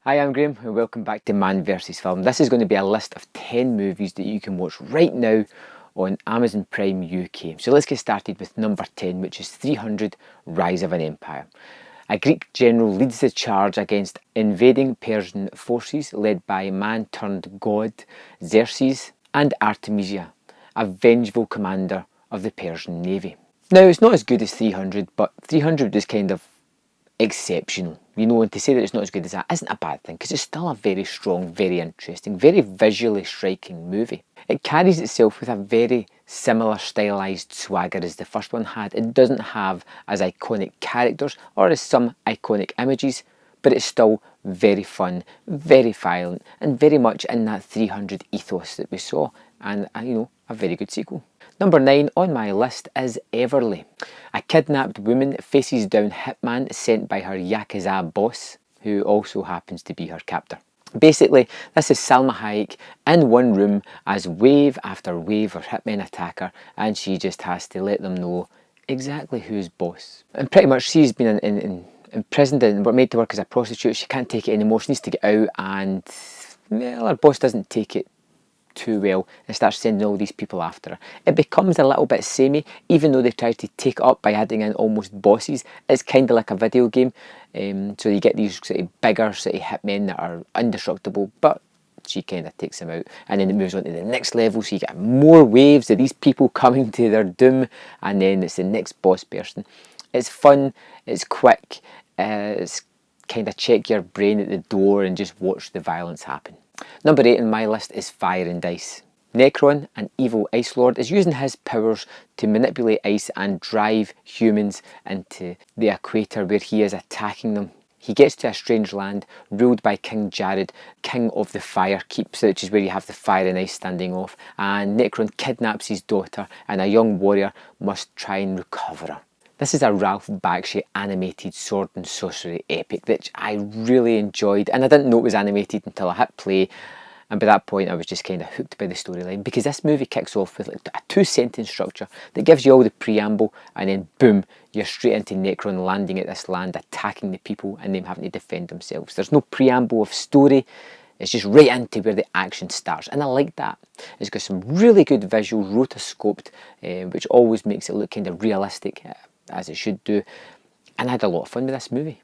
Hi, I'm Graham and welcome back to Man vs Film. This is going to be a list of 10 movies that you can watch right now on Amazon Prime UK. So let's get started with number 10, which is 300 Rise of an Empire. A Greek general leads the charge against invading Persian forces led by man-turned-god Xerxes and Artemisia, a vengeful commander of the Persian navy. Now, it's not as good as 300, but 300 is kind of exceptional, and to say that it's not as good as that isn't a bad thing, because it's still a very strong, very interesting, very visually striking movie. It carries itself with a very similar stylised swagger as the first one had. It doesn't have as iconic characters or as some iconic images, but it's still very fun, very violent, and very much in that 300 ethos that we saw, and a very good sequel. Number 9 on my list is Everly. A kidnapped woman faces down hitman sent by her Yakuza boss, who also happens to be her captor. Basically, this is Salma Hayek in one room as wave after wave of hitmen attack her, and she just has to let them know exactly who's boss. And pretty much she's been imprisoned and made to work as a prostitute. She can't take it anymore, she needs to get out, and well, her boss doesn't take it too well and starts sending all these people after her. It becomes a little bit samey, even though they try to take it up by adding in almost bosses. It's kind of like a video game, so you get these sort of bigger sort of hitmen that are indestructible, but she kind of takes them out, and then it moves on to the next level, so you get more waves of these people coming to their doom, and then it's the next boss person. It's fun, it's quick, it's kind of check your brain at the door and just watch the violence happen. Number 8 on my list is Fire and Ice. Necron, an evil ice lord, is using his powers to manipulate ice and drive humans into the equator where he is attacking them. He gets to a strange land ruled by King Jared, king of the Fire Keeps, which is where you have the fire and ice standing off, and Necron kidnaps his daughter, and a young warrior must try and recover her. This is a Ralph Bakshi animated sword and sorcery epic which I really enjoyed, and I didn't know it was animated until I hit play, and by that point I was just kind of hooked by the storyline, because this movie kicks off with like a 2-sentence structure that gives you all the preamble, and then boom, you're straight into Necron landing at this land, attacking the people and them having to defend themselves. There's no preamble of story, it's just right into where the action starts, and I like that. It's got some really good visuals, rotoscoped, which always makes it look kind of realistic, as it should do, and I had a lot of fun with this movie.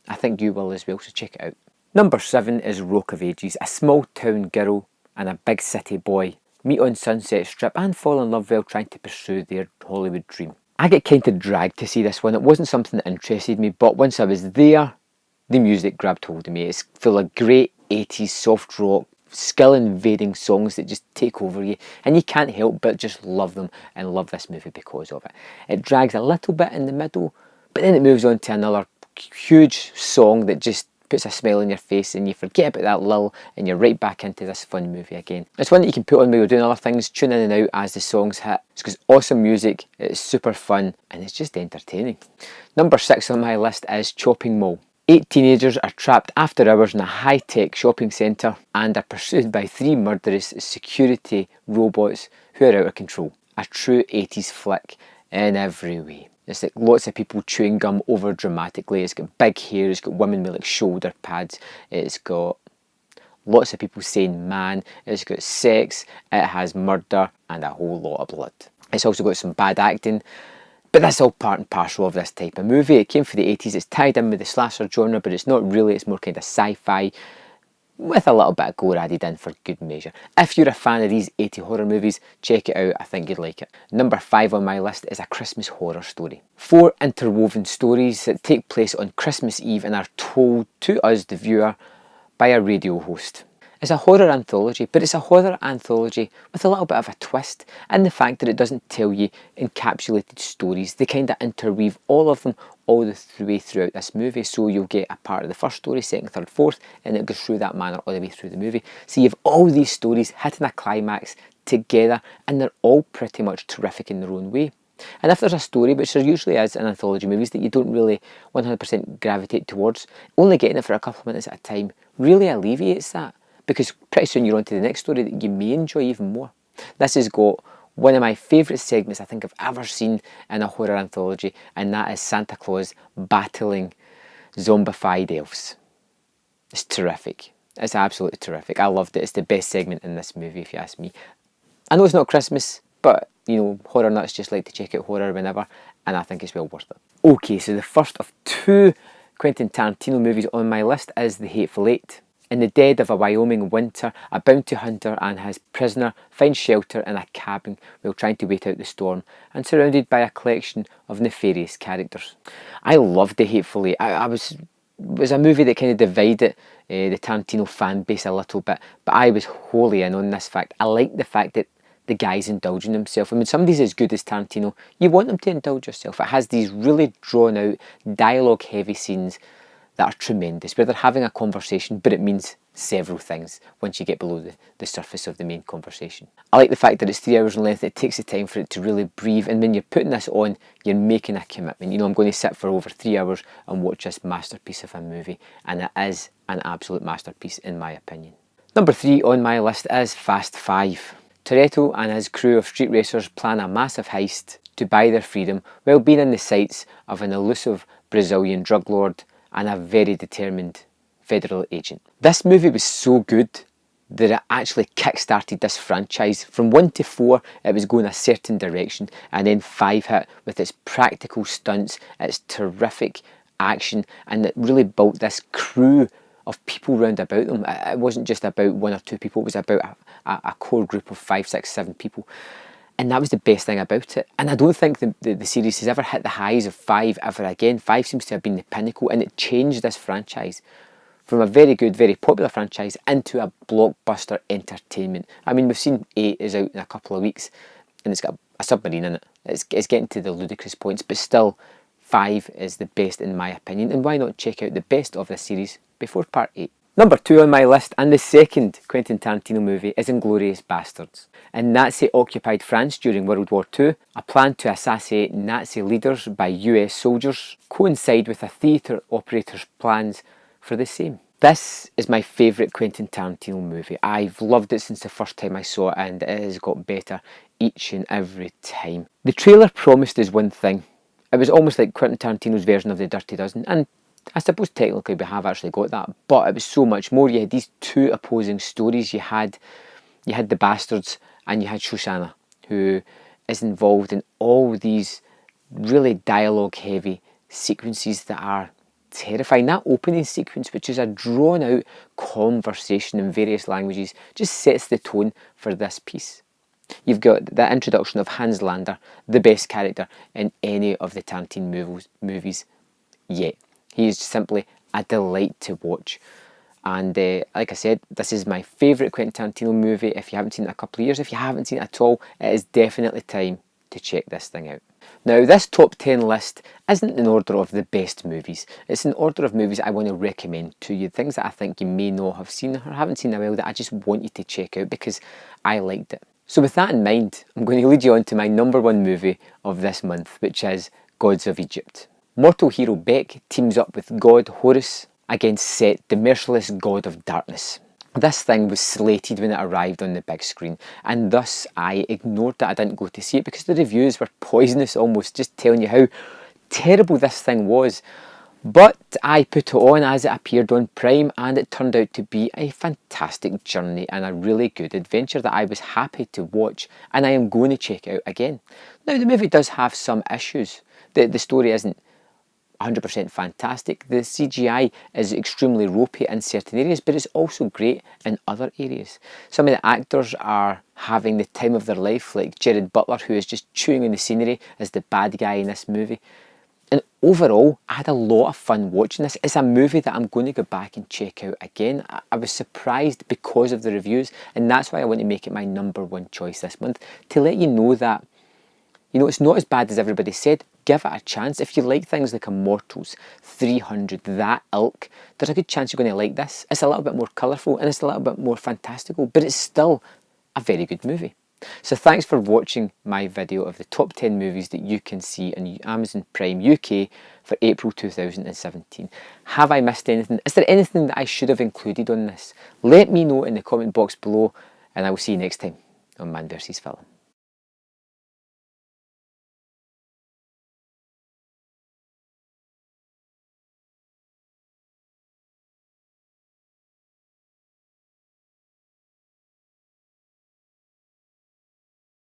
I think you will as well, so check it out. Number 7 is Rock of Ages. A small town girl and a big city boy meet on Sunset Strip and fall in love while trying to pursue their Hollywood dream. I get kind of dragged to see this one. It wasn't something that interested me, but once I was there, the music grabbed hold of me. It's full of great 80s soft rock, skill invading songs that just take over you, and you can't help but just love them and love this movie because of it. It drags a little bit in the middle, but then it moves on to another huge song that just puts a smile on your face, and you forget about that lull and you're right back into this fun movie again. It's one that you can put on when you're doing other things, tune in and out as the songs hit. It's got awesome music, it's super fun, and it's just entertaining. Number 6 on my list is Chopping Mall. 8 teenagers are trapped after hours in a high-tech shopping centre and are pursued by 3 murderous security robots who are out of control. A true 80s flick in every way. It's like lots of people chewing gum over dramatically. It's got big hair, it's got women with like shoulder pads, it's got lots of people saying man, it's got sex, it has murder and a whole lot of blood. It's also got some bad acting, but that's all part and parcel of this type of movie. It came from the 80s, it's tied in with the slasher genre, but it's not really, it's more kind of sci-fi with a little bit of gore added in for good measure. If you're a fan of these 80 horror movies, check it out, I think you'd like it. Number 5 on my list is A Christmas Horror Story. 4 interwoven stories that take place on Christmas Eve and are told to us, the viewer, by a radio host. It's a horror anthology, but it's a horror anthology with a little bit of a twist, and the fact that it doesn't tell you encapsulated stories. They kind of interweave all of them all the way throughout this movie, so you'll get a part of the first story, second, third, fourth, and it goes through that manner all the way through the movie. So you have all these stories hitting a climax together, and they're all pretty much terrific in their own way. And if there's a story, which there usually is in anthology movies, that you don't really 100% gravitate towards, only getting it for a couple of minutes at a time really alleviates that, because pretty soon you're on to the next story that you may enjoy even more. This has got one of my favourite segments I think I've ever seen in a horror anthology, and that is Santa Claus battling zombified elves. It's terrific. It's absolutely terrific. I loved it. It's the best segment in this movie, if you ask me. I know it's not Christmas, but, you know, horror nuts just like to check out horror whenever, and I think it's well worth it. Okay, so the first of two Quentin Tarantino movies on my list is The Hateful Eight. In the dead of a Wyoming winter, a bounty hunter and his prisoner find shelter in a cabin while trying to wait out the storm and surrounded by a collection of nefarious characters. I loved The Hateful Eight. It was a movie that kind of divided the Tarantino fan base a little bit, but I was wholly in on this fact. I like the fact that the guy's indulging himself. I mean, somebody's as good as Tarantino, you want them to indulge yourself. It has these really drawn out, dialogue heavy scenes that are tremendous, where they're having a conversation, but it means several things once you get below the surface of the main conversation. I like the fact that it's 3 hours in length, it takes the time for it to really breathe, and when you're putting this on, you're making a commitment. You know, I'm going to sit for over 3 hours and watch this masterpiece of a movie, and it is an absolute masterpiece in my opinion. Number 3 on my list is Fast 5. Toretto and his crew of street racers plan a massive heist to buy their freedom while being in the sights of an elusive Brazilian drug lord and a very determined federal agent. This movie was so good that it actually kick-started this franchise. From 1 to 4 it was going a certain direction, and then 5 hit with its practical stunts, its terrific action, and it really built this crew of people round about them. It wasn't just about 1 or 2 people, it was about a core group of 5, 6, 7 people. And that was the best thing about it. And I don't think the series has ever hit the highs of 5 ever again. 5 seems to have been the pinnacle, and it changed this franchise from a very good, very popular franchise into a blockbuster entertainment. I mean, we've seen 8 is out in a couple of weeks, and it's got a submarine in it. It's getting to the ludicrous points, but still, 5 is the best in my opinion. And why not check out the best of this series before part 8? Number 2 on my list, and the second Quentin Tarantino movie, is Inglourious Basterds. In Nazi-occupied France during World War II, a plan to assassinate Nazi leaders by US soldiers coincide with a theatre operator's plans for the same. This is my favourite Quentin Tarantino movie. I've loved it since the first time I saw it, and it has got better each and every time. The trailer promised us one thing. It was almost like Quentin Tarantino's version of The Dirty Dozen, and I suppose technically we have actually got that, but it was so much more. You had these two opposing stories. You had the Bastards and you had Shosanna, who is involved in all these really dialogue heavy sequences that are terrifying. That opening sequence, which is a drawn out conversation in various languages, just sets the tone for this piece. You've got the introduction of Hans Lander, the best character in any of the Tarantino movies yet. He is simply a delight to watch. And like I said, this is my favourite Quentin Tarantino movie. If you haven't seen it in a couple of years, if you haven't seen it at all, it is definitely time to check this thing out. Now, this top 10 list isn't in order of the best movies. It's in order of movies I want to recommend to you. Things that I think you may not have seen or haven't seen in a while that I just want you to check out because I liked it. So with that in mind, I'm going to lead you on to my number 1 movie of this month, which is Gods of Egypt. Mortal hero Beck teams up with god Horus against Set, the merciless god of darkness. This thing was slated when it arrived on the big screen, and thus I ignored it. I didn't go to see it because the reviews were poisonous almost, just telling you how terrible this thing was. But I put it on as it appeared on Prime, and it turned out to be a fantastic journey and a really good adventure that I was happy to watch, and I am going to check out again. Now, the movie does have some issues. The story isn't 100% fantastic. The CGI is extremely ropey in certain areas, but it's also great in other areas. Some of the actors are having the time of their life, like Jared Butler, who is just chewing on the scenery as the bad guy in this movie. And overall, I had a lot of fun watching this. It's a movie that I'm going to go back and check out again. I was surprised because of the reviews, and that's why I want to make it my number 1 choice this month, to let you know that, you know, it's not as bad as everybody said. Give it a chance. If you like things like Immortals, 300, that ilk, there's a good chance you're going to like this. It's a little bit more colourful and it's a little bit more fantastical, but it's still a very good movie. So thanks for watching my video of the top 10 movies that you can see on Amazon Prime UK for April 2017. Have I missed anything? Is there anything that I should have included on this? Let me know in the comment box below, and I will see you next time on Man vs Film.